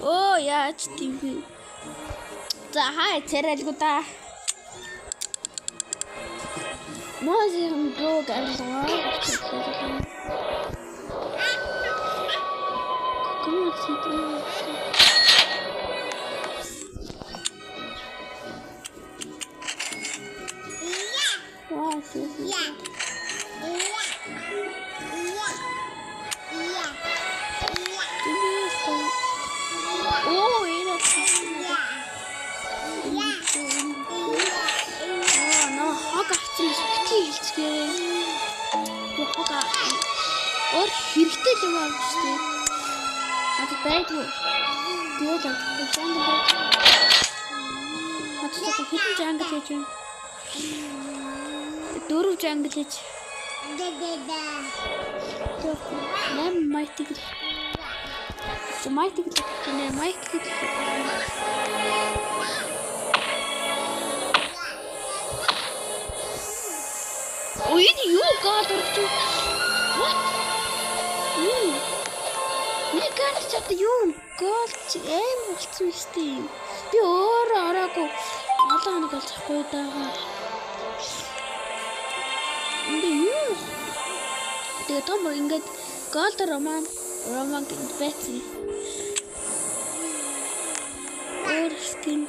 Оо яаж тийм бэ? За хай царайлгуудаа. Мозин дрог алгаа. Ор хэрэгтэй юм аа шүү дээ. Надад байдгүй. Тэгээд жангал байж. Надад хэдэн жангал хийж байна? 4 жангал хийж. Нам майтиг. Майтиг нэ майтиг. Ой, юу гадарч. Нэг гэрчэд юу голч эм болчихсон шүү дээ. Би өөрөө ороогүй 7 хоног болж ахгүй даа. Юу? Тэгээ том ингээд голд роман гэд байцсан. Өөр скин.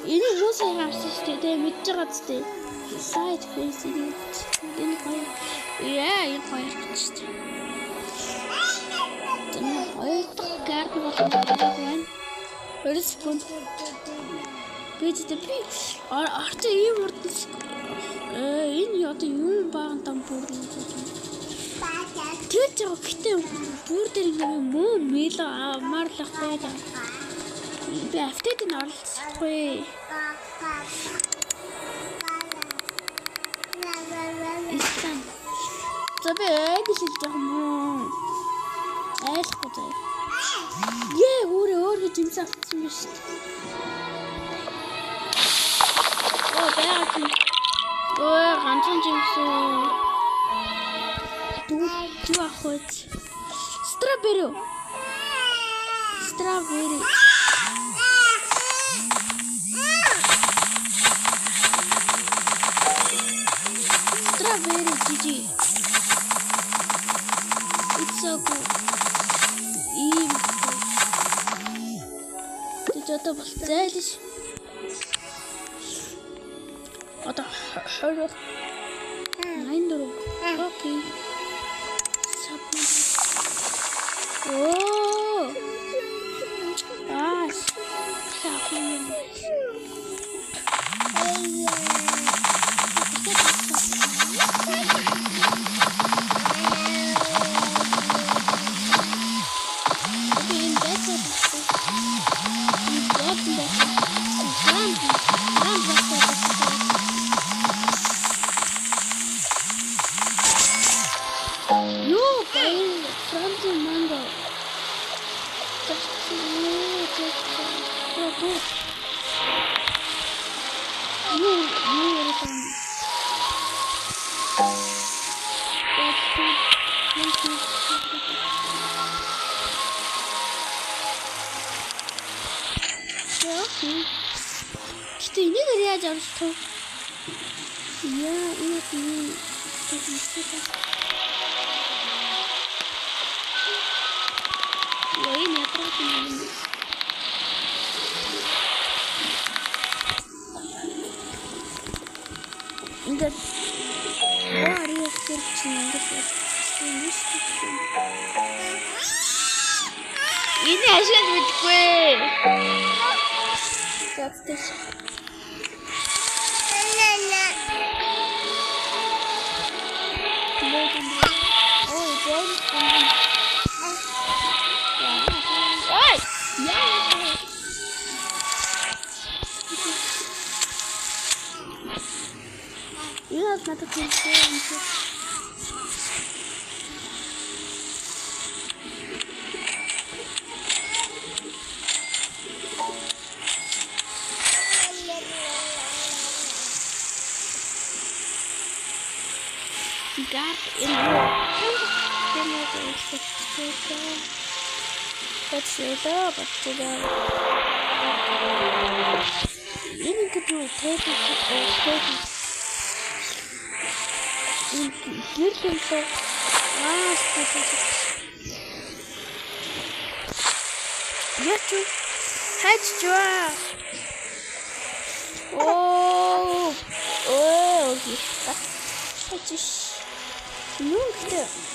Энийг юу сайн харсан шүү дээ. Мэдж байгаа ч дээ. Side face ini. Ini kayak. Iya, ini kayak gitu. Ой гард болгоно байна. Respon. Бид арт ийм урд энэ одоо юм баан там бүрэн. Тэгж байгаа гэтээ бүр дээр юм муу мэл амарлах байдаг. Би автед нь оролцохгүй. Истан. Тэбэ эдис жах муу. Айлхгүй заа. Өөр гэж юм санагдсан биш. Баач. Ганцхан жимсэн. Дүү ахвч. Strawberry. Gigi. It's so good. Жото болцоолш. Одоо хороо. 94. Окей. Оо. Аш. Сапман. Что ini dari aja harus tuh. Iya, ini tuh. Wah, ini apa ini? Enggak. Wah, dia tercinta. Ini hasil duit gue. Praktis. Oh, jangan. Oi, ya. Iya, kata kunci. Got in the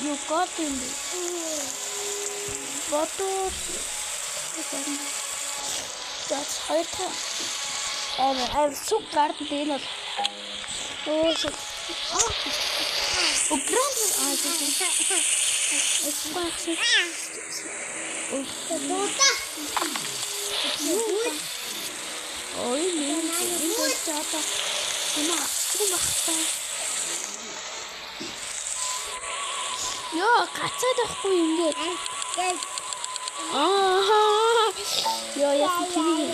You got in bottle. That's hard. I'm so glad to be not. Oh, so. Oh, brother, I didn't. It's waxy. Oh, you mean it's a Yo, кацаадахгүй ингээд. Yo, яасан тийм.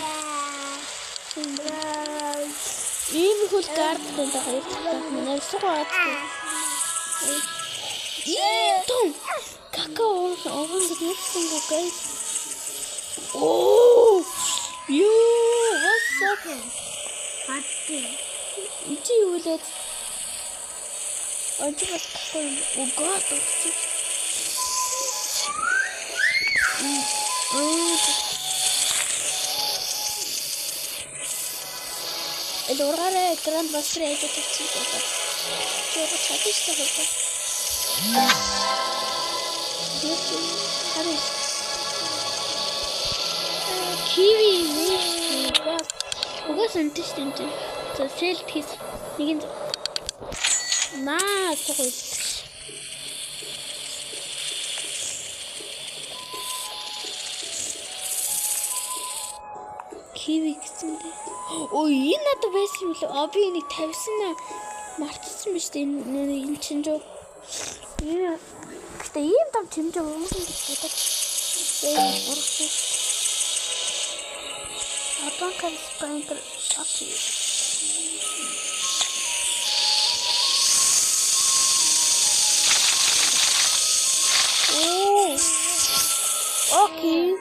Ийм хөл гардтай байгаа юм. Навсгаа. Том. Какао орон гэсэн үг guys. Oh! Yo, what's up? Хатти. Ичи юу лээ? Ой, бас какой угад. Это ургаре экран быстрее это типа. Что это чатишься это? Kiwi мишка. Угас интересно. За селтис. Нэг наа сохой. Kiwi гэсэн дээ. Ой, энэ надад байсан юм лээ. Би энийг тавьсан мартсан биз дээ. Энэ чинжөө. Гэтэ ийм дам чинжөө өмсөн гэж бодож. Урагш. Атанкан спринтер шати. Окей.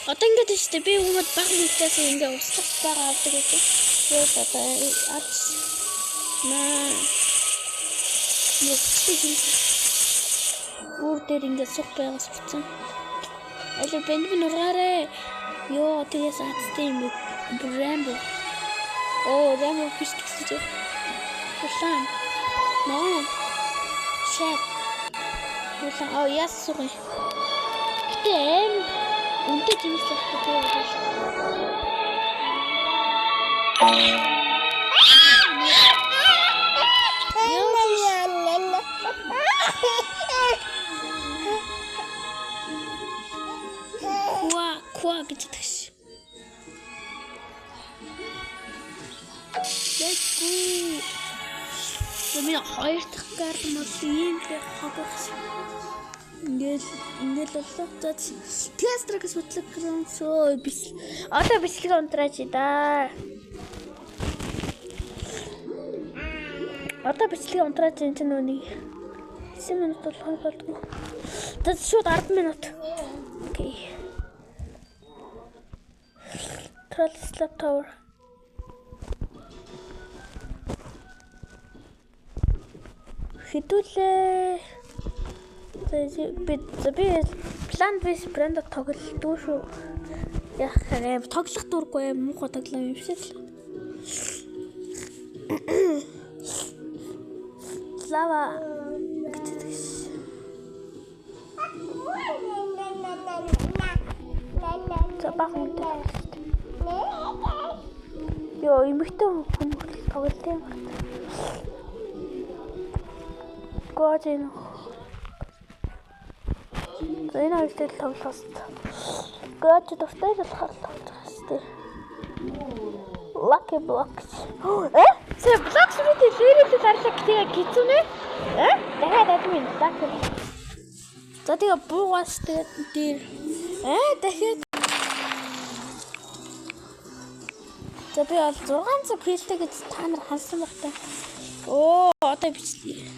Одоо ингэж штэ би өмнөд баг мэдээс ингээ устгах байгаа авдаг гэсэн. Тэгээд одоо ач наа. Өөр дээр ингээ сух байгаас бицэн. Аль бэнбэн ургаарэ. Йоо тэгээс аттай юм Брамбо. Oh, Rambo fish гэсэн. Улаан. Ноо. Шат. Улаан. Oh, яс сугай. Гэм үнтэй тиймээс авахгүй байна. Ква гэж тэгш. Let's go. Миний хоёр дахь карт мод ийм их хагас. Ингээд боллоо. Тестрагс бодлог гэнсөө бис. Одоо бислэг унтраач да. Одоо бислэг унтраач энэ ч нүний 9 минут болох болдгоо. Тэд шууд 10 минут. Окей. Troll slap tower. Хитүүлээ. Би план бис брэнд тоглолтгүй шүү. Яах вэ? Тоглох дургүй муухай тоглоом юм шиг л. Лава. Забахмтай. Йоо, имэгтэй хүн тоглолт юм. Гожин. Энэ хоёртой тоглох. Гож дуртай болохоор тоглох. Lucky blocks. Сэ blocks мэдээ лэрэлтэй зарлаг гизүнэ? Дахиад админ lucky. За тэгээ буугаас тэгээд дээр дахиад За би бол 6 цаг хэлтэй гэж та нар хансан баг та. Оо одоо бичлээ.